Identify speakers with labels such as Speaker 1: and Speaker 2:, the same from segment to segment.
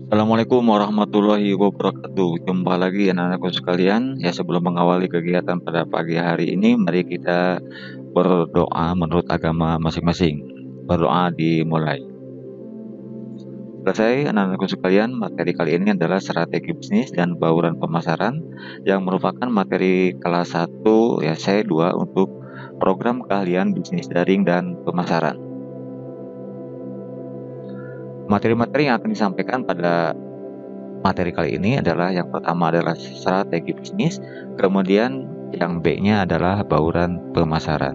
Speaker 1: Assalamualaikum warahmatullahi wabarakatuh. Jumpa lagi anak-anakku sekalian. Ya, sebelum mengawali kegiatan pada pagi hari ini, mari kita berdoa menurut agama masing-masing. Berdoa dimulai. Selesai anak-anakku sekalian, materi kali ini adalah strategi bisnis dan bauran pemasaran yang merupakan materi kelas 1 ya C2 untuk program keahlian bisnis daring dan pemasaran. Materi-materi yang akan disampaikan pada materi kali ini adalah yang pertama adalah strategi bisnis, kemudian yang B-nya adalah bauran pemasaran.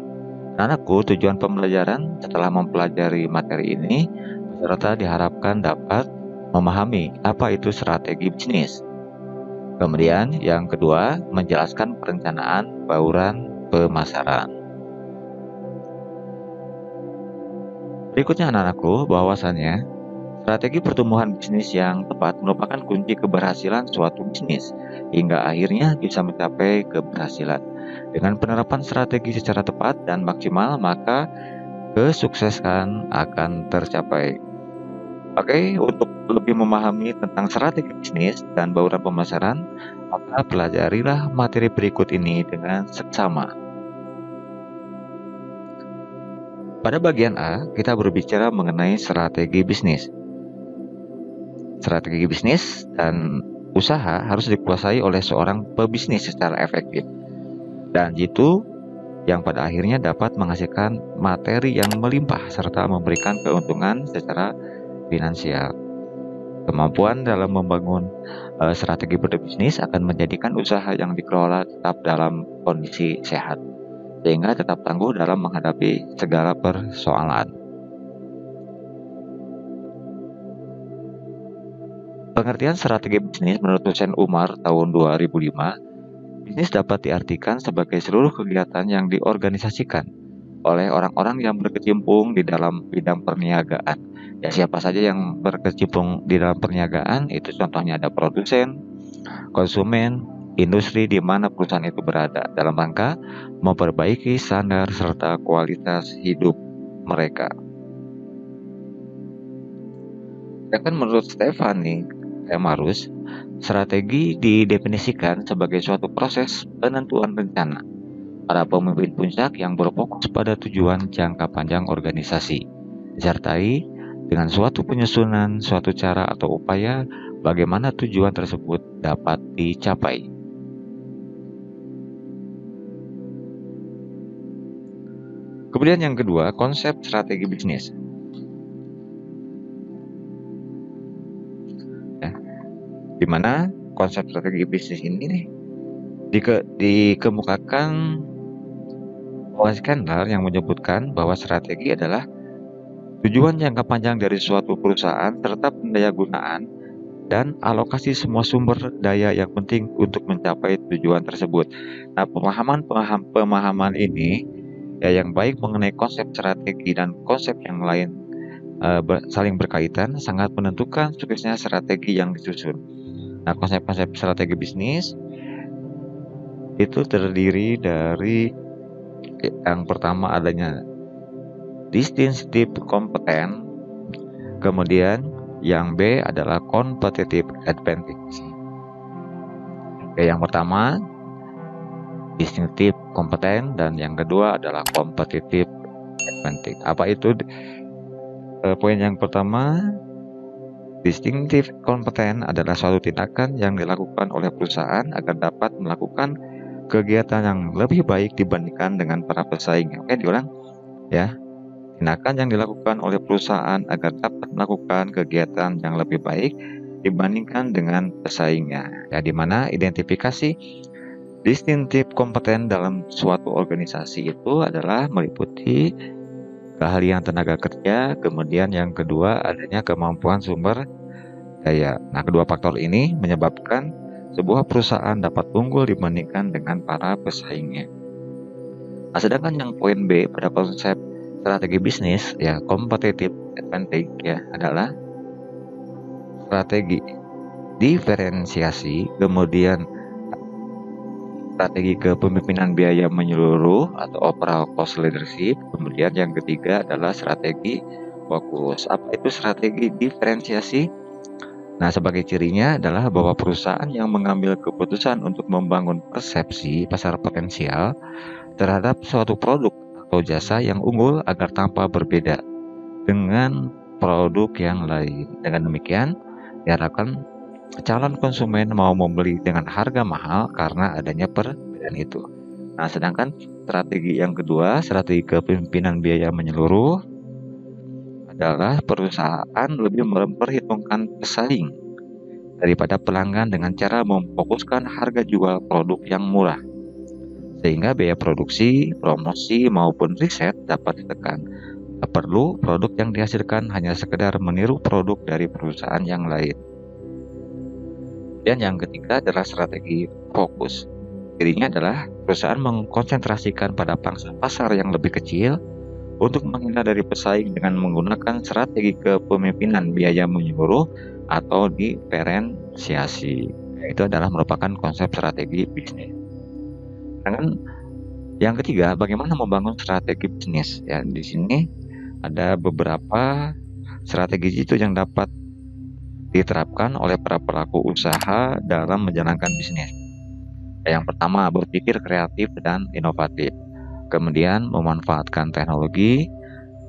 Speaker 1: Anakku, tujuan pembelajaran setelah mempelajari materi ini, peserta diharapkan dapat memahami apa itu strategi bisnis. Kemudian yang kedua, menjelaskan perencanaan bauran pemasaran. Berikutnya anak-anakku, bahwasannya strategi pertumbuhan bisnis yang tepat merupakan kunci keberhasilan suatu bisnis hingga akhirnya bisa mencapai keberhasilan. Dengan penerapan strategi secara tepat dan maksimal, maka kesuksesan akan tercapai. Oke, untuk lebih memahami tentang strategi bisnis dan bauran pemasaran, maka pelajarilah materi berikut ini dengan seksama. Pada bagian A, kita berbicara mengenai strategi bisnis. Strategi bisnis dan usaha harus dikuasai oleh seorang pebisnis secara efektif. Dan itu yang pada akhirnya dapat menghasilkan materi yang melimpah serta memberikan keuntungan secara finansial. Kemampuan dalam membangun strategi berbisnis akan menjadikan usaha yang dikelola tetap dalam kondisi sehat, sehingga tetap tangguh dalam menghadapi segala persoalan. Pengertian strategi bisnis menurut dosen Umar tahun 2005, bisnis dapat diartikan sebagai seluruh kegiatan yang diorganisasikan oleh orang-orang yang berkecimpung di dalam bidang perniagaan. Ya, siapa saja yang berkecimpung di dalam perniagaan, itu contohnya ada produsen, konsumen, industri di mana perusahaan itu berada, dalam rangka memperbaiki standar serta kualitas hidup mereka. Sedangkan menurut Stefani Marus, strategi didefinisikan sebagai suatu proses penentuan rencana para pemimpin puncak yang berfokus pada tujuan jangka panjang organisasi, disertai dengan suatu penyusunan, suatu cara atau upaya bagaimana tujuan tersebut dapat dicapai. Kemudian yang kedua, konsep strategi bisnis. Di mana konsep strategi bisnis ini nih dikemukakan oleh Skandar yang menyebutkan bahwa strategi adalah tujuan jangka panjang dari suatu perusahaan serta pendayagunaan dan alokasi semua sumber daya yang penting untuk mencapai tujuan tersebut. Nah, pemahaman ini ya yang baik mengenai konsep strategi dan konsep yang lain saling berkaitan sangat menentukan suksesnya strategi yang disusun. Nah, konsep-konsep strategi bisnis itu terdiri dari yang pertama adanya distinctive kompeten, kemudian yang B adalah competitive advantage. Oke, yang pertama distinctive kompeten dan yang kedua adalah competitive advantage. Apa itu? Poin yang pertama, distinctive kompeten adalah suatu tindakan yang dilakukan oleh perusahaan agar dapat melakukan kegiatan yang lebih baik dibandingkan dengan para pesaing. Oke, diulang ya. Tindakan yang dilakukan oleh perusahaan agar dapat melakukan kegiatan yang lebih baik dibandingkan dengan pesaingnya. Ya, di mana identifikasi distinctive kompeten dalam suatu organisasi itu adalah meliputi keahlian tenaga kerja, kemudian yang kedua adanya kemampuan sumber daya. Nah, kedua faktor ini menyebabkan sebuah perusahaan dapat unggul dibandingkan dengan para pesaingnya. Nah, sedangkan yang poin B pada konsep strategi bisnis ya competitive advantage ya adalah strategi diferensiasi, kemudian strategi kepemimpinan biaya menyeluruh atau overall cost leadership. Kemudian yang ketiga adalah strategi fokus. Apa itu strategi diferensiasi? Nah, sebagai cirinya adalah bahwa perusahaan yang mengambil keputusan untuk membangun persepsi pasar potensial terhadap suatu produk atau jasa yang unggul agar tampak berbeda dengan produk yang lain. Dengan demikian, diharapkan calon konsumen mau membeli dengan harga mahal karena adanya perbedaan itu. Nah, sedangkan strategi yang kedua, strategi kepemimpinan biaya menyeluruh, adalah perusahaan lebih memperhitungkan pesaing daripada pelanggan dengan cara memfokuskan harga jual produk yang murah, sehingga biaya produksi, promosi, maupun riset dapat ditekan. Tak perlu produk yang dihasilkan hanya sekedar meniru produk dari perusahaan yang lain. Dan yang ketiga adalah strategi fokus. Cirinya adalah perusahaan mengkonsentrasikan pada pangsa pasar yang lebih kecil untuk menghindar dari pesaing dengan menggunakan strategi kepemimpinan biaya menyeluruh atau diferensiasi. Itu adalah merupakan konsep strategi bisnis. Dan yang ketiga, bagaimana membangun strategi bisnis? Ya, di sini ada beberapa strategi itu yang dapat diterapkan oleh para pelaku usaha dalam menjalankan bisnis. Yang pertama, berpikir kreatif dan inovatif. Kemudian, memanfaatkan teknologi.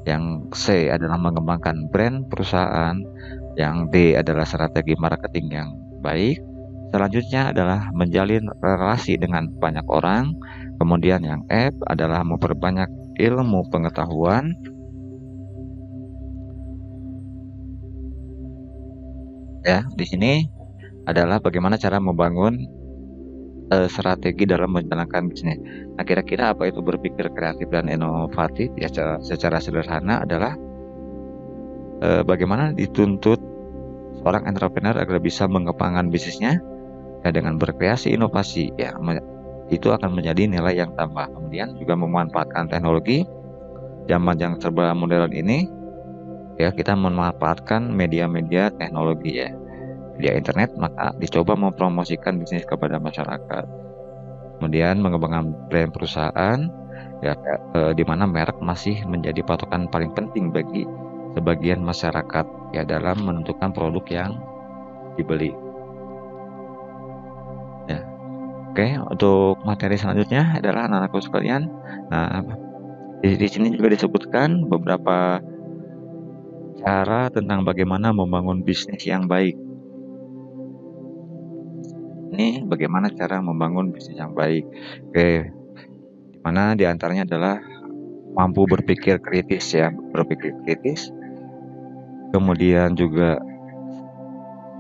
Speaker 1: Yang C adalah mengembangkan brand perusahaan. Yang D adalah strategi marketing yang baik. Selanjutnya adalah menjalin relasi dengan banyak orang. Kemudian yang F adalah memperbanyak ilmu pengetahuan. Ya, di sini adalah bagaimana cara membangun strategi dalam menjalankan bisnis. Nah, kira-kira apa itu berpikir kreatif dan inovatif? Ya, secara sederhana adalah bagaimana dituntut seorang entrepreneur agar bisa mengembangkan bisnisnya ya, dengan berkreasi inovasi. Ya, itu akan menjadi nilai yang tambah. Kemudian juga memanfaatkan teknologi zaman yang serba modern ini. Ya, kita memanfaatkan media-media teknologi ya, media internet, maka dicoba mempromosikan bisnis kepada masyarakat. Kemudian mengembangkan brand perusahaan ya, di mana merek masih menjadi patokan paling penting bagi sebagian masyarakat ya dalam menentukan produk yang dibeli. Ya. Oke, untuk materi selanjutnya adalah anak-anakku sekalian. Nah, di sini juga disebutkan beberapa cara tentang bagaimana membangun bisnis yang baik. Ini bagaimana cara membangun bisnis yang baik. Oke, dimana diantaranya adalah mampu berpikir kritis ya, berpikir kritis. Kemudian juga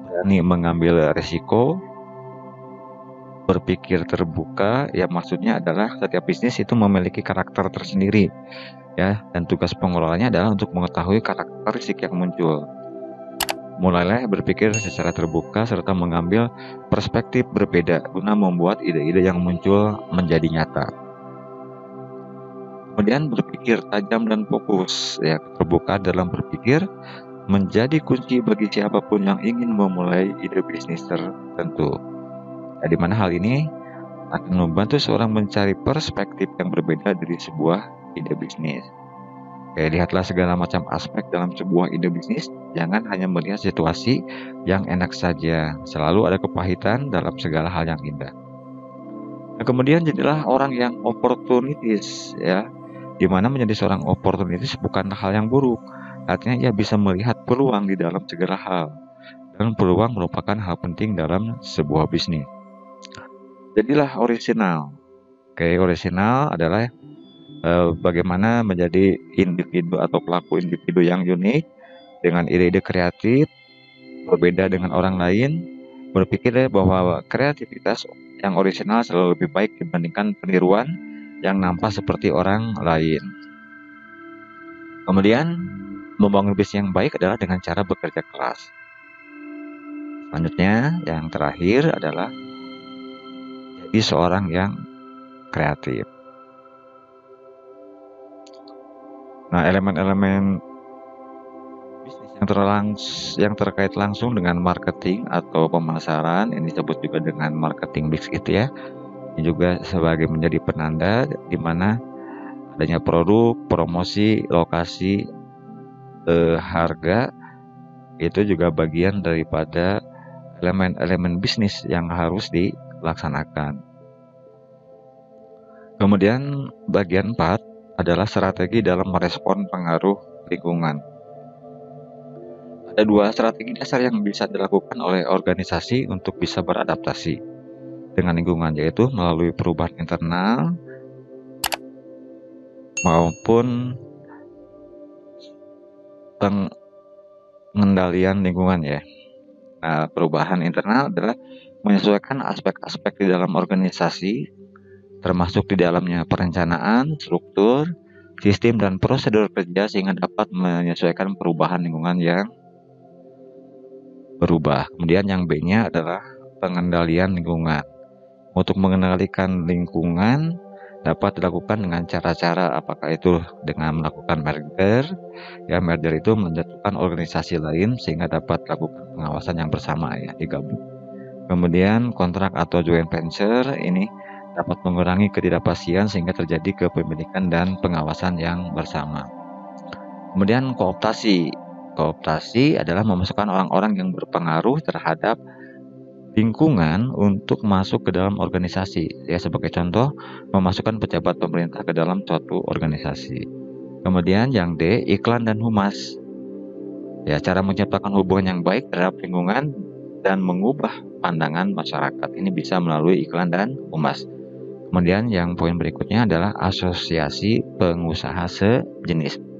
Speaker 1: berani mengambil risiko, berpikir terbuka. Ya, maksudnya adalah setiap bisnis itu memiliki karakter tersendiri ya, dan tugas pengelolanya adalah untuk mengetahui karakteristik yang muncul. Mulailah berpikir secara terbuka serta mengambil perspektif berbeda guna membuat ide-ide yang muncul menjadi nyata. Kemudian berpikir tajam dan fokus ya, terbuka dalam berpikir menjadi kunci bagi siapapun yang ingin memulai ide bisnis tertentu. Nah, di mana hal ini akan membantu seorang mencari perspektif yang berbeda dari sebuah ide bisnis. Oke, lihatlah segala macam aspek dalam sebuah ide bisnis. Jangan hanya melihat situasi yang enak saja. Selalu ada kepahitan dalam segala hal yang indah. Nah, kemudian jadilah orang yang opportunities ya, dimana menjadi seorang opportunities bukan hal yang buruk. Artinya ia bisa melihat peluang di dalam segala hal, dan peluang merupakan hal penting dalam sebuah bisnis. Jadilah orisinal. Oke, orisinal adalah bagaimana menjadi individu atau pelaku individu yang unik dengan ide-ide kreatif, berbeda dengan orang lain, berpikir bahwa kreativitas yang orisinal selalu lebih baik dibandingkan peniruan yang nampak seperti orang lain. Kemudian, membangun bisnis yang baik adalah dengan cara bekerja keras. Selanjutnya, yang terakhir adalah jadi seorang yang kreatif. Nah, elemen-elemen bisnis yang terkait langsung dengan marketing atau pemasaran, ini disebut juga dengan marketing mix gitu ya. Ini juga sebagai menjadi penanda di mana adanya produk, promosi, lokasi, harga, itu juga bagian daripada elemen-elemen bisnis yang harus dilaksanakan. Kemudian bagian 4 adalah strategi dalam merespon pengaruh lingkungan. Ada 2 strategi dasar yang bisa dilakukan oleh organisasi untuk bisa beradaptasi dengan lingkungan, yaitu melalui perubahan internal maupun pengendalian lingkungan ya. Nah, perubahan internal adalah menyesuaikan aspek-aspek di dalam organisasi, termasuk di dalamnya perencanaan, struktur, sistem, dan prosedur kerja sehingga dapat menyesuaikan perubahan lingkungan yang berubah. Kemudian yang B-nya adalah pengendalian lingkungan. Untuk mengendalikan lingkungan dapat dilakukan dengan cara-cara, apakah itu dengan melakukan merger. Ya, merger itu menjatuhkan organisasi lain sehingga dapat dilakukan pengawasan yang bersama ya, digabung. Kemudian kontrak atau joint venture ini dapat mengurangi ketidakpastian sehingga terjadi kepemilikan dan pengawasan yang bersama. Kemudian kooptasi. Kooptasi adalah memasukkan orang-orang yang berpengaruh terhadap lingkungan untuk masuk ke dalam organisasi. Ya, sebagai contoh, memasukkan pejabat pemerintah ke dalam suatu organisasi. Kemudian yang D, iklan dan humas. Ya, cara menciptakan hubungan yang baik terhadap lingkungan dan mengubah pandangan masyarakat. Ini bisa melalui iklan dan humas. Kemudian yang poin berikutnya adalah asosiasi pengusaha sejenis.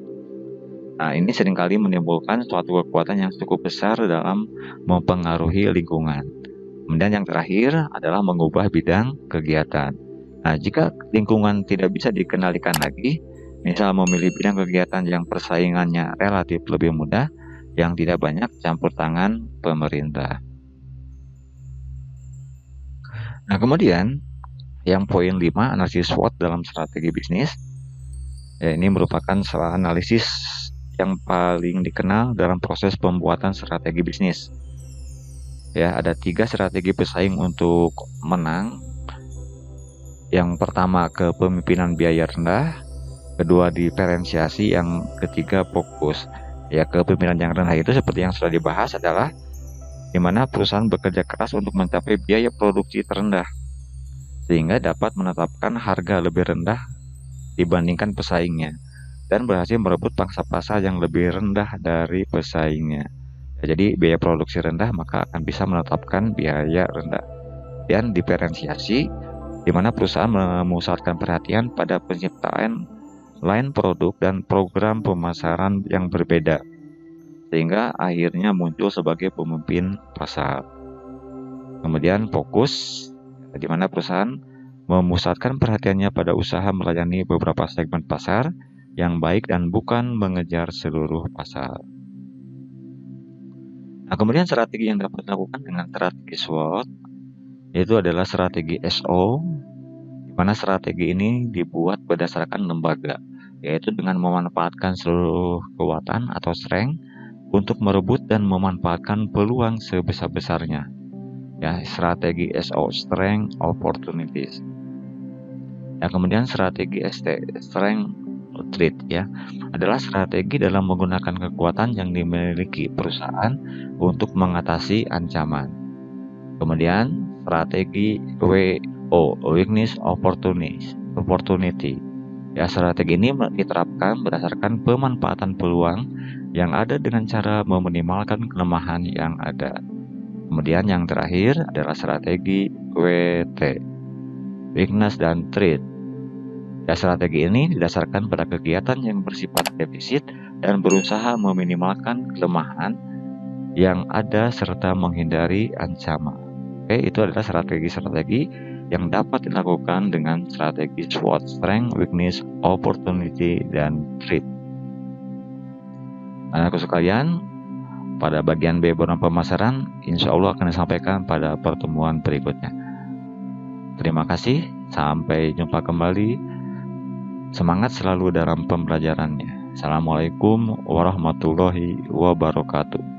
Speaker 1: Nah, ini seringkali menimbulkan suatu kekuatan yang cukup besar dalam mempengaruhi lingkungan. Kemudian yang terakhir adalah mengubah bidang kegiatan. Nah, jika lingkungan tidak bisa dikendalikan lagi, misal memilih bidang kegiatan yang persaingannya relatif lebih mudah, yang tidak banyak campur tangan pemerintah. Nah, kemudian yang poin 5, analisis SWOT dalam strategi bisnis. Ya, ini merupakan salah analisis yang paling dikenal dalam proses pembuatan strategi bisnis. Ya, ada 3 strategi pesaing untuk menang. Yang pertama kepemimpinan biaya rendah, kedua diferensiasi, yang ketiga fokus. Ya, kepemimpinan yang rendah itu seperti yang sudah dibahas adalah di mana perusahaan bekerja keras untuk mencapai biaya produksi terendah sehingga dapat menetapkan harga lebih rendah dibandingkan pesaingnya dan berhasil merebut pangsa pasar yang lebih rendah dari pesaingnya. Ya, jadi biaya produksi rendah maka akan bisa menetapkan biaya rendah. Dan diferensiasi di mana perusahaan memusatkan perhatian pada penciptaan line produk dan program pemasaran yang berbeda sehingga akhirnya muncul sebagai pemimpin pasar. Kemudian fokus di mana perusahaan memusatkan perhatiannya pada usaha melayani beberapa segmen pasar yang baik dan bukan mengejar seluruh pasar. Nah, kemudian strategi yang dapat dilakukan dengan strategi SWOT yaitu adalah strategi SO, di mana strategi ini dibuat berdasarkan lembaga, yaitu dengan memanfaatkan seluruh kekuatan atau strength untuk merebut dan memanfaatkan peluang sebesar-besarnya. Ya, strategi SO, strength opportunities. Nah, kemudian strategi ST, strength threat ya, adalah strategi dalam menggunakan kekuatan yang dimiliki perusahaan untuk mengatasi ancaman. Kemudian strategi WO, weakness opportunity. Ya, strategi ini diterapkan berdasarkan pemanfaatan peluang yang ada dengan cara meminimalkan kelemahan yang ada. Kemudian yang terakhir adalah strategi WT, weakness dan threat. Ya, strategi ini didasarkan pada kegiatan yang bersifat defisit dan berusaha meminimalkan kelemahan yang ada serta menghindari ancaman. Oke, itu adalah strategi-strategi yang dapat dilakukan dengan strategi SWOT, strength, weakness, opportunity, dan threat. Anak-anak sekalian, pada bagian B bidang pemasaran, insya Allah akan disampaikan pada pertemuan berikutnya. Terima kasih, sampai jumpa kembali. Semangat selalu dalam pembelajarannya. Assalamualaikum warahmatullahi wabarakatuh.